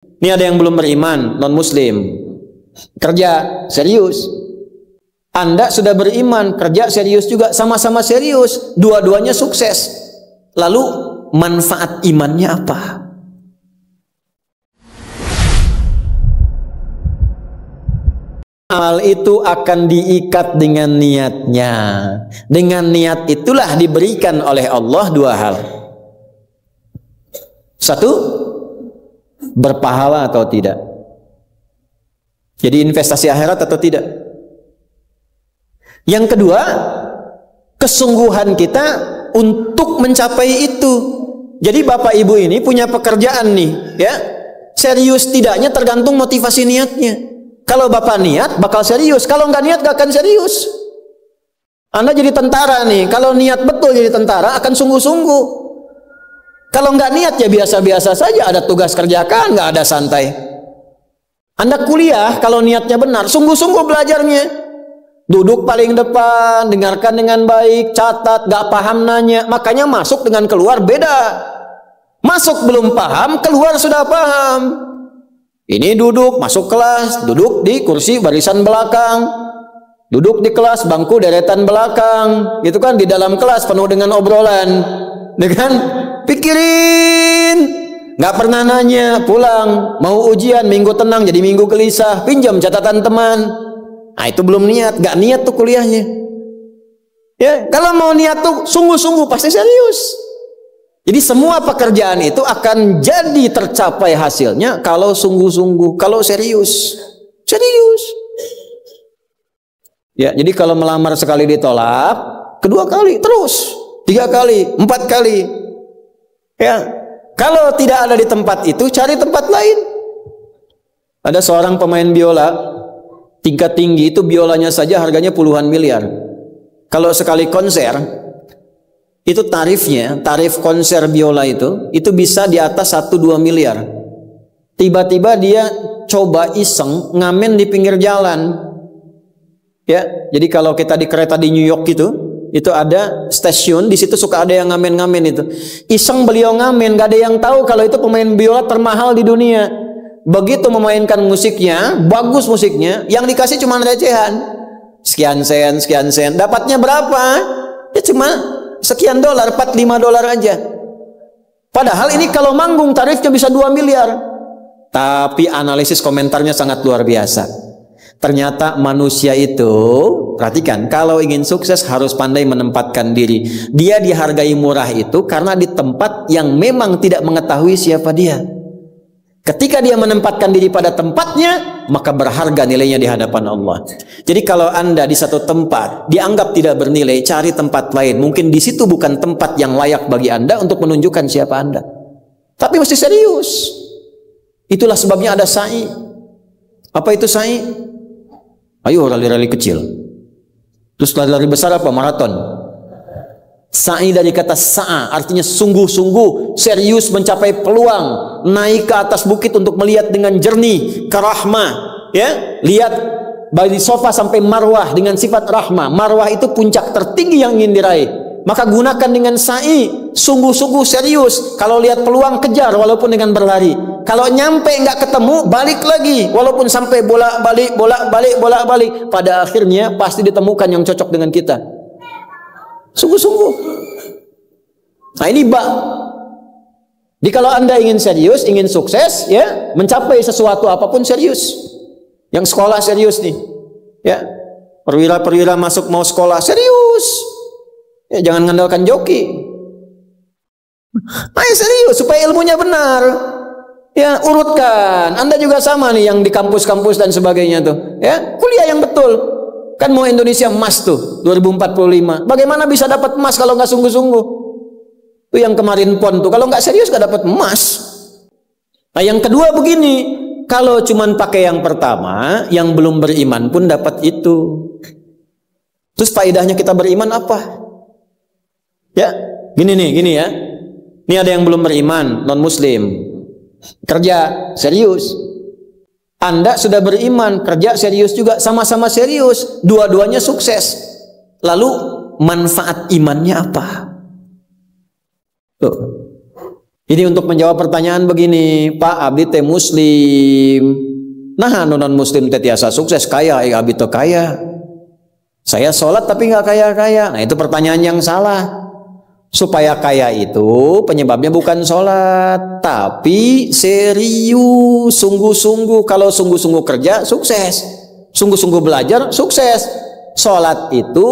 Ini ada yang belum beriman, non muslim, kerja serius. Anda sudah beriman, kerja serius juga, sama-sama serius, dua-duanya sukses. Lalu manfaat imannya apa? Amal itu akan diikat dengan niatnya. Dengan niat itulah diberikan oleh Allah dua hal. Satu, berpahala atau tidak. Jadi investasi akhirat atau tidak. Yang kedua, kesungguhan kita untuk mencapai itu. Jadi bapak ibu ini punya pekerjaan nih, ya. Serius tidaknya tergantung motivasi niatnya. Kalau bapak niat, bakal serius. Kalau nggak niat, nggak akan serius. Anda jadi tentara nih. Kalau niat betul jadi tentara, akan sungguh-sungguh. Kalau nggak niat, ya biasa-biasa saja. Ada tugas kerjakan, nggak ada santai. Anda kuliah, kalau niatnya benar, sungguh-sungguh belajarnya. Duduk paling depan, dengarkan dengan baik, catat, nggak paham nanya. Makanya masuk dengan keluar beda. Masuk belum paham, keluar sudah paham. Ini duduk, masuk kelas, duduk di kursi barisan belakang, duduk di kelas, bangku deretan belakang, gitu kan, di dalam kelas penuh dengan obrolan, dengan pikirin, nggak pernah nanya, pulang, mau ujian, minggu tenang, jadi minggu gelisah, pinjam catatan teman. Nah itu belum niat, nggak niat tuh kuliahnya. Ya, kalau mau niat tuh sungguh-sungguh, pasti serius. Jadi semua pekerjaan itu akan jadi tercapai hasilnya kalau sungguh-sungguh, kalau serius. Serius. Ya, jadi kalau melamar sekali ditolak, kedua kali, terus, 3 kali, 4 kali. Ya, kalau tidak ada di tempat itu, cari tempat lain. Ada seorang pemain biola, tingkat tinggi itu biolanya saja harganya puluhan miliar. Kalau sekali konser, itu tarifnya, tarif konser biola itu bisa di atas 1-2 miliar. Tiba-tiba dia coba iseng ngamen di pinggir jalan. Ya, jadi kalau kita di kereta di New York itu ada stasiun, di situ suka ada yang ngamen-ngamen itu. Iseng beliau ngamen, gak ada yang tahu kalau itu pemain biola termahal di dunia. Begitu memainkan musiknya, bagus musiknya, yang dikasih cuma recehan. Sekian sen, dapatnya berapa? Ya cuma sekian dolar, 4-5 dolar aja. Padahal ini kalau manggung tarifnya bisa 2 miliar. Tapi analisis komentarnya sangat luar biasa. Ternyata manusia itu, perhatikan, kalau ingin sukses harus pandai menempatkan diri. Dia dihargai murah itu karena di tempat yang memang tidak mengetahui siapa dia. Ketika dia menempatkan diri pada tempatnya, maka berharga nilainya di hadapan Allah. Jadi kalau Anda di satu tempat dianggap tidak bernilai, cari tempat lain. Mungkin di situ bukan tempat yang layak bagi Anda untuk menunjukkan siapa Anda. Tapi mesti serius. Itulah sebabnya ada sa'i. Apa itu sa'i? Ayo rali-rali kecil. Terus lari-lari besar apa? Maraton. Sa'i dari kata sa'a, artinya sungguh-sungguh, serius mencapai peluang, naik ke atas bukit untuk melihat dengan jernih ke rahmah, ya, lihat dari sofa sampai marwah dengan sifat rahmah. Marwah itu puncak tertinggi yang ingin diraih. Maka gunakan dengan sa'i, sungguh-sungguh serius. Kalau lihat peluang kejar walaupun dengan berlari. Kalau nyampe nggak ketemu, balik lagi walaupun sampai bolak-balik. Pada akhirnya pasti ditemukan yang cocok dengan kita. Sungguh-sungguh. Nah ini Jadi kalau Anda ingin serius, ingin sukses, ya, mencapai sesuatu apapun serius. Yang sekolah serius nih, ya, perwira-perwira masuk mau sekolah serius. Ya, jangan mengandalkan joki. Ayo serius supaya ilmunya benar. Ya, urutkan. Anda juga sama nih yang di kampus-kampus dan sebagainya tuh. Ya, kuliah yang betul. Kan mau Indonesia emas tuh 2045. Bagaimana bisa dapat emas kalau nggak sungguh-sungguh? Itu yang kemarin PON tuh, kalau nggak serius nggak dapat emas. Nah yang kedua begini, kalau cuman pakai yang pertama, yang belum beriman pun dapat itu. Terus faedahnya kita beriman apa? Ya, gini ya. Ini ada yang belum beriman, non muslim, kerja serius. Anda sudah beriman, kerja serius juga, sama-sama serius, dua-duanya sukses. Lalu manfaat imannya apa? Tuh. Ini untuk menjawab pertanyaan begini, Pak abdi teh muslim. Nah, non muslim teh tiasa sukses kaya, abdi teh kaya. Saya sholat tapi nggak kaya-kaya. Nah, itu pertanyaan yang salah. Supaya kaya itu penyebabnya bukan sholat, tapi serius, sungguh-sungguh. Kalau sungguh-sungguh kerja, sukses. Sungguh-sungguh belajar, sukses. Sholat itu,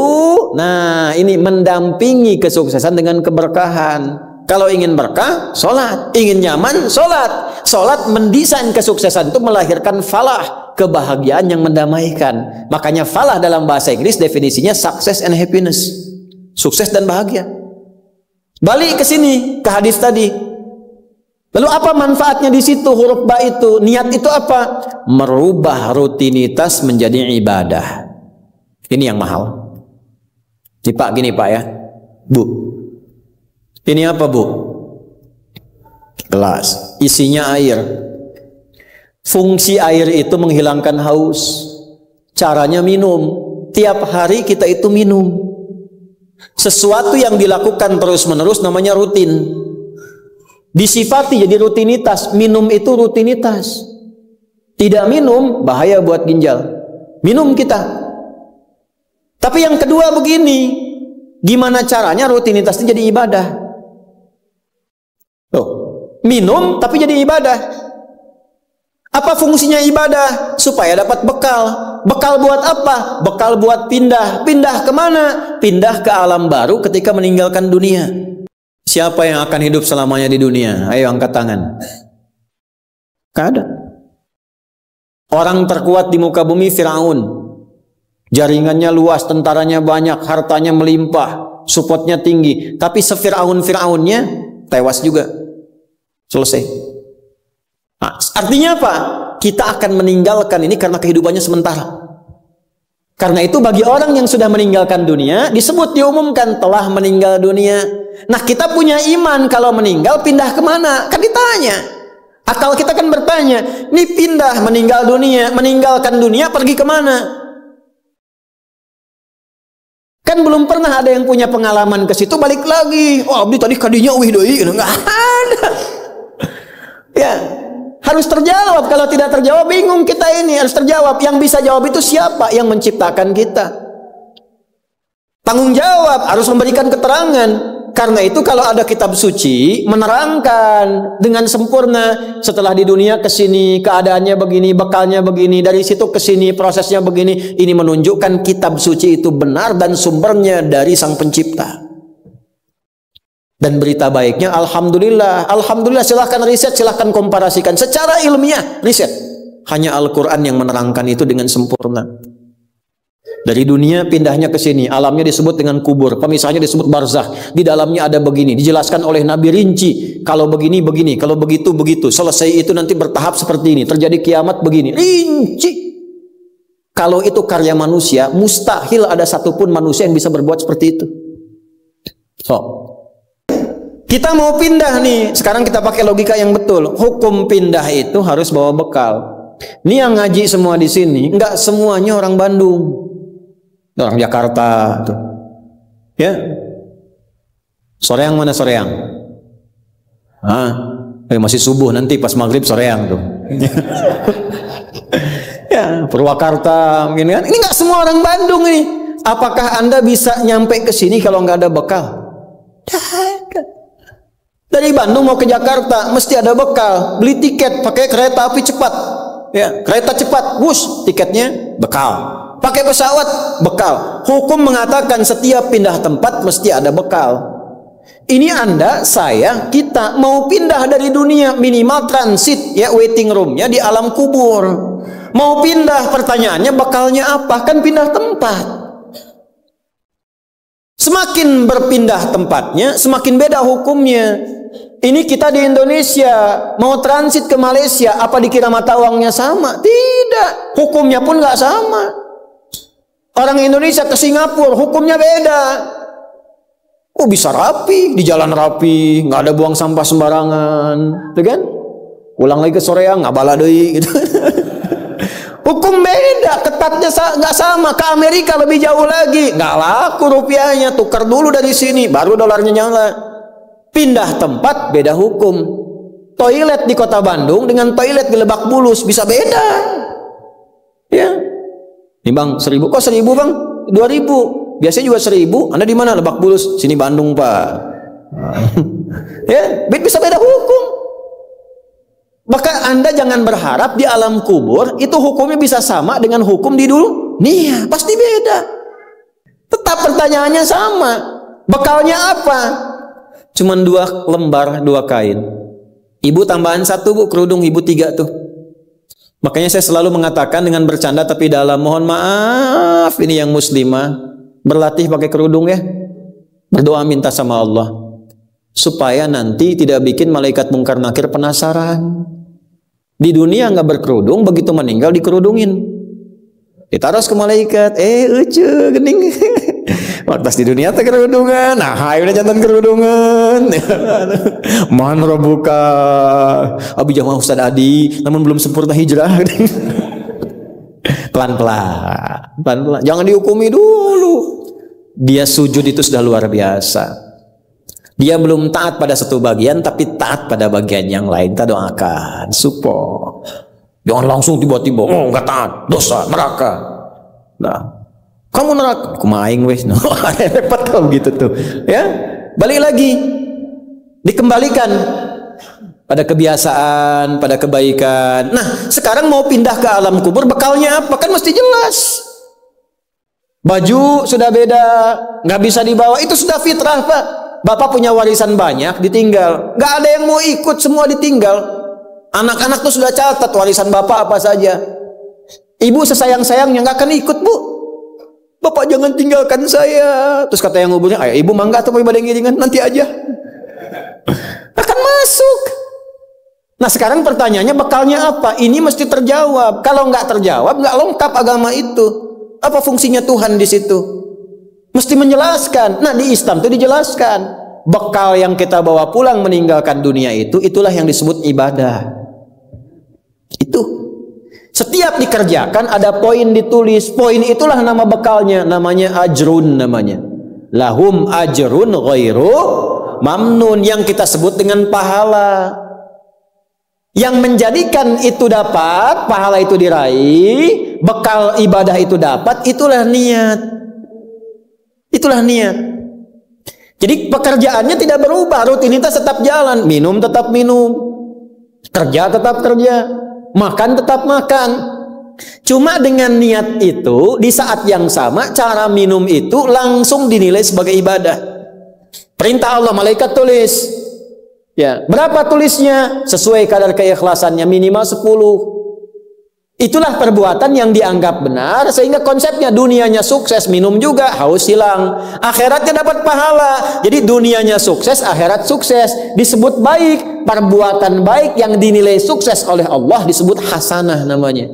nah ini mendampingi kesuksesan dengan keberkahan. Kalau ingin berkah, sholat. Ingin nyaman, sholat. Sholat mendesain kesuksesan itu melahirkan falah, kebahagiaan yang mendamaikan. Makanya falah dalam bahasa Inggris definisinya success and happiness. Sukses dan bahagia. Balik ke sini, ke hadis tadi. Lalu apa manfaatnya di situ huruf ba itu? Niat itu apa? Merubah rutinitas menjadi ibadah. Ini yang mahal. Nih Pak, gini Pak ya. Bu. Ini apa Bu? Gelas. Isinya air. Fungsi air itu menghilangkan haus. Caranya minum. Tiap hari kita itu minum. Sesuatu yang dilakukan terus-menerus namanya rutin. Disifati jadi rutinitas. Minum itu rutinitas. Tidak minum bahaya buat ginjal. Minum kita. Tapi yang kedua begini, gimana caranya rutinitas itu jadi ibadah? Tuh, minum tapi jadi ibadah. Apa fungsinya ibadah? Supaya dapat bekal. Bekal buat apa? Bekal buat pindah. Pindah kemana? Pindah ke alam baru ketika meninggalkan dunia. Siapa yang akan hidup selamanya di dunia? Ayo angkat tangan. Gak ada. Orang terkuat di muka bumi Firaun. Jaringannya luas, tentaranya banyak, hartanya melimpah, supportnya tinggi. Tapi sefiraun-firaunnya tewas juga. Selesai. Nah, artinya apa? Kita akan meninggalkan ini karena kehidupannya sementara. Karena itu bagi orang yang sudah meninggalkan dunia, disebut diumumkan telah meninggal dunia. Nah, kita punya iman kalau meninggal pindah kemana? Kan ditanya. Akal kita kan bertanya, ini pindah meninggal dunia, meninggalkan dunia pergi kemana? Kan belum pernah ada yang punya pengalaman ke situ balik lagi. Oh, abdi tadi kadinya wih deui, enggak ada. Ya, harus terjawab. Kalau tidak terjawab bingung kita ini. Harus terjawab. Yang bisa jawab itu siapa? Yang menciptakan kita. Tanggung jawab, harus memberikan keterangan. Karena itu kalau ada kitab suci menerangkan dengan sempurna, setelah di dunia ke sini keadaannya begini, bekalnya begini, dari situ ke sini prosesnya begini. Ini menunjukkan kitab suci itu benar dan sumbernya dari Sang Pencipta. Dan berita baiknya, alhamdulillah, alhamdulillah, silahkan riset, silahkan komparasikan secara ilmiah, riset. Hanya Al-Quran yang menerangkan itu dengan sempurna. Dari dunia pindahnya ke sini, alamnya disebut dengan kubur, pemisahnya disebut barzakh. Di dalamnya ada begini, dijelaskan oleh Nabi rinci. Kalau begini begini, kalau begitu begitu. Selesai itu nanti bertahap seperti ini, terjadi kiamat begini, rinci. Kalau itu karya manusia, mustahil ada satupun manusia yang bisa berbuat seperti itu. Kita mau pindah nih, sekarang kita pakai logika yang betul. Hukum pindah itu harus bawa bekal. Ini yang ngaji semua di sini, enggak semuanya orang Bandung. Orang Jakarta tuh. Ya. Soreang mana Soreang? Masih subuh, nanti pas maghrib Soreang tuh. Ya, Purwakarta mungkin kan. Ini nggak semua orang Bandung ini. Apakah Anda bisa nyampe ke sini kalau nggak ada bekal? Dari Bandung mau ke Jakarta mesti ada bekal. Beli tiket pakai kereta api cepat. Ya, kereta cepat, wush, tiketnya bekal. Pakai pesawat, bekal. Hukum mengatakan setiap pindah tempat mesti ada bekal. Ini Anda, saya, kita mau pindah dari dunia, minimal transit, ya, waiting roomnya di alam kubur. Mau pindah, pertanyaannya bekalnya apa? Kan pindah tempat. Semakin berpindah tempatnya, semakin beda hukumnya. Ini kita di Indonesia mau transit ke Malaysia, apa dikira mata uangnya sama? Tidak, hukumnya pun nggak sama. Orang Indonesia ke Singapura hukumnya beda. Oh, bisa rapi, di jalan rapi, nggak ada buang sampah sembarangan, tuh kan? Pulang lagi ke Soreang, nggak bala deui gitu. Hukum beda, ketatnya nggak sama. Ke Amerika lebih jauh lagi, nggak laku rupiahnya, tukar dulu dari sini, baru dolarnya nyala. Pindah tempat beda hukum. Toilet di Kota Bandung dengan toilet di Lebak Bulus bisa beda. Ya. Nih Bang, 1.000. Kok 1.000 Bang? 2.000. Biasanya juga 1.000. Anda di mana? Lebak Bulus. Sini Bandung, Pak. Ya, bisa beda hukum. Maka Anda jangan berharap di alam kubur itu hukumnya bisa sama dengan hukum di dunia. Pasti beda. Tetap pertanyaannya sama. Bekalnya apa? Cuman 2 lembar, 2 kain. Ibu tambahan 1 Bu, kerudung ibu 3 tuh. Makanya saya selalu mengatakan dengan bercanda tapi dalam, mohon maaf ini yang muslimah, berlatih pakai kerudung ya. Berdoa minta sama Allah supaya nanti tidak bikin malaikat mungkar nakir penasaran. Di dunia nggak berkerudung, begitu meninggal dikerudungin. Ditaruh ke malaikat, ucu gening. Waktu di dunia teh kerudungan, nah ayo jantan kerudungan. Man robuka, abi jamaah Ustaz Adi, namun belum sempurna hijrah. Pelan-pelan, jangan dihukumi dulu. Dia sujud itu sudah luar biasa. Dia belum taat pada satu bagian, tapi taat pada bagian yang lain. Kita doakan, support. Jangan langsung tiba-tiba, oh nggak taat, dosa, neraka. Nah, kamu neraka, aku maing wes. No, repot kalau gitu tuh. Ya, balik lagi, dikembalikan pada kebiasaan, pada kebaikan. Nah, sekarang mau pindah ke alam kubur, bekalnya apa? Kan mesti jelas. Baju sudah beda, nggak bisa dibawa. Itu sudah fitrah Pak. Bapak punya warisan banyak, ditinggal. Nggak ada yang mau ikut, semua ditinggal. Anak-anak tuh sudah catat warisan bapak apa saja. Ibu sesayang-sayangnya nggak akan ikut Bu. Bapak jangan tinggalkan saya. Terus kata yang nguburnya, ayo ibu mangga atau ibadah ngiringan nanti aja. Akan masuk. Nah sekarang pertanyaannya bekalnya apa? Ini mesti terjawab. Kalau nggak terjawab, nggak lengkap agama itu. Apa fungsinya Tuhan di situ? Mesti menjelaskan. Nah di Islam itu dijelaskan. Bekal yang kita bawa pulang meninggalkan dunia itu, itulah yang disebut ibadah. Itu. Setiap dikerjakan ada poin ditulis. Poin itulah nama bekalnya. Namanya ajrun namanya. Lahum ajrun ghairu mamnun. Yang kita sebut dengan pahala. Yang menjadikan itu dapat, pahala itu diraih, bekal ibadah itu dapat, itulah niat. Itulah niat. Jadi pekerjaannya tidak berubah, rutinitas tetap jalan, minum tetap minum, kerja tetap kerja, makan tetap makan. Cuma dengan niat itu di saat yang sama cara minum itu langsung dinilai sebagai ibadah. Perintah Allah, malaikat tulis. Ya, berapa tulisnya? Sesuai kadar keikhlasannya, minimal 10. Itulah perbuatan yang dianggap benar, sehingga konsepnya dunianya sukses, minum juga, haus hilang. Akhiratnya dapat pahala. Jadi dunianya sukses, akhirat sukses. Disebut baik, perbuatan baik yang dinilai sukses oleh Allah disebut hasanah namanya.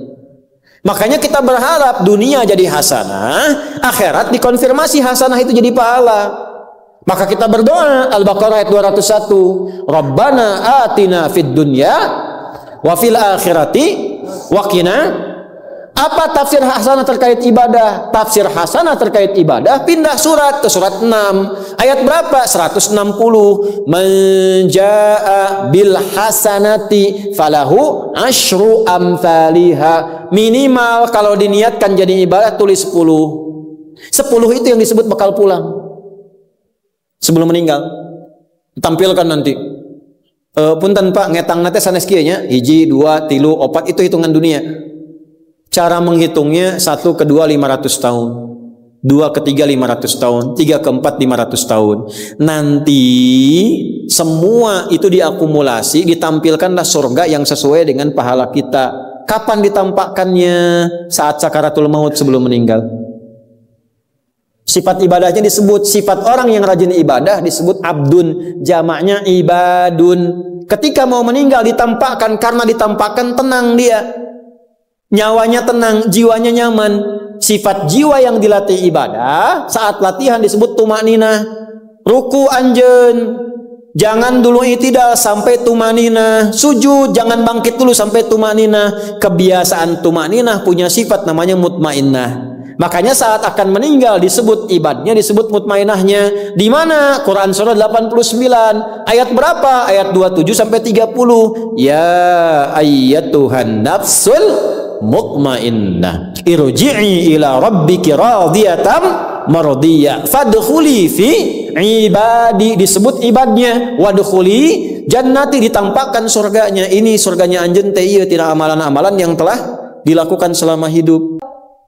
Makanya kita berharap dunia jadi hasanah, akhirat dikonfirmasi hasanah itu jadi pahala. Maka kita berdoa, Al-Baqarah ayat 201, Rabbana atina fid dunya wa fil akhirati waqina. Apa tafsir hasanah terkait ibadah? Tafsir hasanah terkait ibadah pindah surat ke surat 6. Ayat berapa? 160. Man jaa bil hasanati falahu asyru amsalha. Minimal kalau diniatkan jadi ibadah tulis 10. 10 itu yang disebut bekal pulang. Sebelum meninggal tampilkan nanti. Punten Pak ngetang nate sanes kieu nya 1, 2, 3, 4 itu hitungan dunia. Cara menghitungnya 1 ke 2 500 tahun, 2 ke 3 500 tahun, 3 ke 4 500 tahun. Nanti semua itu diakumulasi, ditampilkanlah surga yang sesuai dengan pahala kita. Kapan ditampakkannya? Saat sakaratul maut sebelum meninggal. Sifat ibadahnya disebut, sifat orang yang rajin ibadah disebut abdun, jamaknya ibadun. Ketika mau meninggal ditampakkan, karena ditampakkan tenang dia, nyawanya tenang, jiwanya nyaman. Sifat jiwa yang dilatih ibadah saat latihan disebut tumakninah. Ruku anjen, jangan dulu i'tidal sampai tumakninah. Sujud jangan bangkit dulu sampai tumakninah. Kebiasaan tumakninah punya sifat namanya mutmainnah. Makanya saat akan meninggal disebut ibadnya, disebut mutmainahnya. Di mana? Quran surah 89 ayat berapa? Ayat 27 sampai 30. Ya ayyatuhan nafsul mutmainnah irji'i ila rabbiki radiyatan mardiyah fadkhuli fi ibadi, disebut ibadnya, wadkhuli jannati, ditampakkan surganya. Ini surganya anjeun teh ieu tina amalan-amalan yang telah dilakukan selama hidup.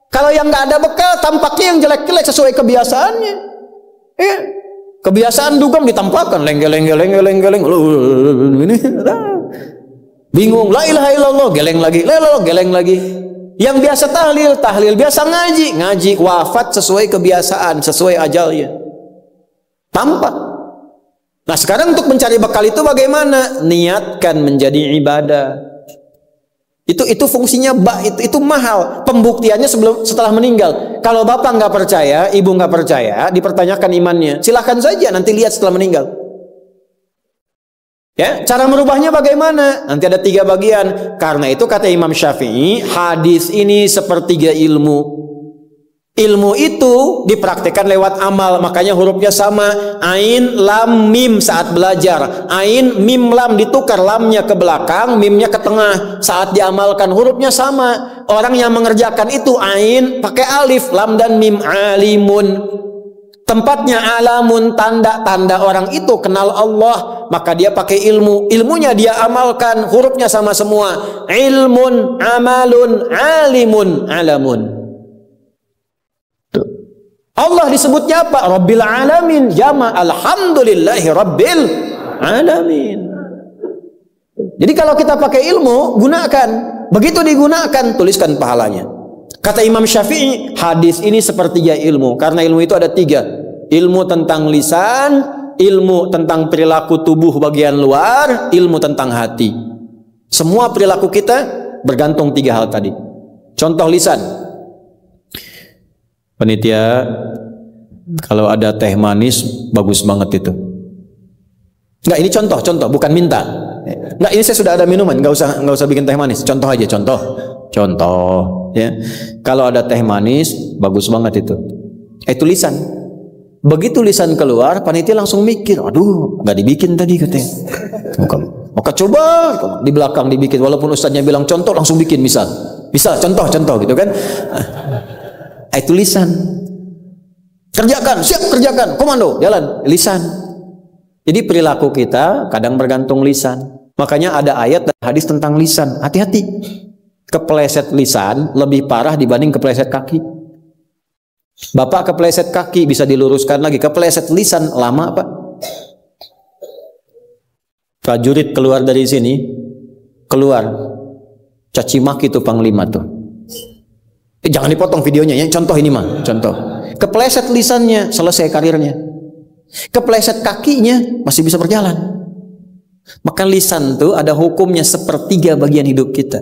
Kalau yang nggak ada bekal, tampaknya yang jelek-jelek sesuai kebiasaannya. Ya. Kebiasaan dugem ditampakkan lengeleng ini bingung, la ilaha illallah, geleng lagi, la ilaha geleng lagi. Yang biasa tahlil, biasa ngaji, wafat sesuai kebiasaan, sesuai ajalnya. Tampak. Nah, sekarang untuk mencari bekal itu bagaimana? Niatkan menjadi ibadah. Itu fungsinya itu mahal. Pembuktiannya setelah meninggal. Kalau bapak nggak percaya, ibu nggak percaya, dipertanyakan imannya. Silahkan saja nanti lihat setelah meninggal. Ya, cara merubahnya bagaimana? Nanti ada 3 bagian. Karena itu kata Imam Syafi'i, hadis ini sepertiga ilmu. Ilmu itu dipraktikkan lewat amal, makanya hurufnya sama. Ain, lam, mim saat belajar. Ain, mim, lam ditukar, lamnya ke belakang, mimnya ke tengah. Saat diamalkan hurufnya sama. Orang yang mengerjakan itu ain pakai alif, lam dan mim, alimun. Tempatnya alamun, tanda-tanda orang itu kenal Allah, maka dia pakai ilmu. Ilmunya dia amalkan, hurufnya sama semua. Ilmun, amalun, alimun, alamun. Allah disebutnya apa? Rabbil alamin, jama alhamdulillahi rabbil alamin. Jadi kalau kita pakai ilmu, gunakan. Begitu digunakan, tuliskan pahalanya. Kata Imam Syafi'i, hadis ini sepertiga ilmu. Karena ilmu itu ada 3. Ilmu tentang lisan, ilmu tentang perilaku tubuh bagian luar, ilmu tentang hati. Semua perilaku kita bergantung 3 hal tadi. Contoh lisan. Panitia, kalau ada teh manis bagus banget itu. Enggak, ini contoh, bukan minta. Enggak, ini saya sudah ada minuman, enggak usah bikin teh manis. Contoh aja, contoh, ya. Kalau ada teh manis bagus banget itu. Itu lisan. Begitu lisan keluar, panitia langsung mikir, aduh, enggak dibikin tadi katanya. Maka coba di belakang dibikin, walaupun ustaznya bilang contoh, langsung bikin misal contoh gitu kan. Itu lisan. Kerjakan, siap kerjakan, komando, jalan, lisan. Jadi perilaku kita kadang bergantung lisan. Makanya ada ayat dan hadis tentang lisan. Hati-hati. Kepleset lisan lebih parah dibanding kepleset kaki. Bapak kepleset kaki bisa diluruskan lagi, kepleset lisan lama Pak. Prajurit keluar dari sini, caci maki tuh panglima tuh. Jangan dipotong videonya ya, contoh ini mah, contoh. Kepleset lisannya, selesai karirnya. Kepleset kakinya, masih bisa berjalan. Maka lisan tuh ada hukumnya sepertiga bagian hidup kita.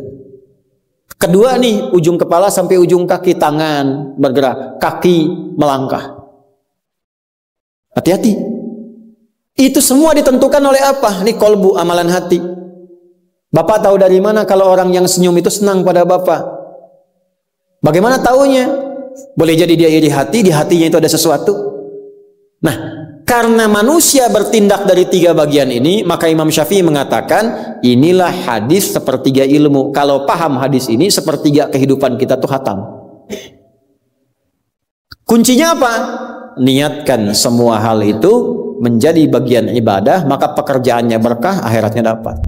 Kedua nih, ujung kepala sampai ujung kaki, tangan bergerak, kaki melangkah. Hati-hati. Itu semua ditentukan oleh apa? Ini kolbu, amalan hati. Bapak tahu dari mana kalau orang yang senyum itu senang pada Bapak? Bagaimana taunya? Boleh jadi dia iri hati, di hatinya itu ada sesuatu. Nah, karena manusia bertindak dari 3 bagian ini, maka Imam Syafi'i mengatakan, inilah hadis sepertiga ilmu. Kalau paham hadis ini, sepertiga kehidupan kita tuh khatam. Kuncinya apa? Niatkan semua hal itu menjadi bagian ibadah, maka pekerjaannya berkah, akhiratnya dapat.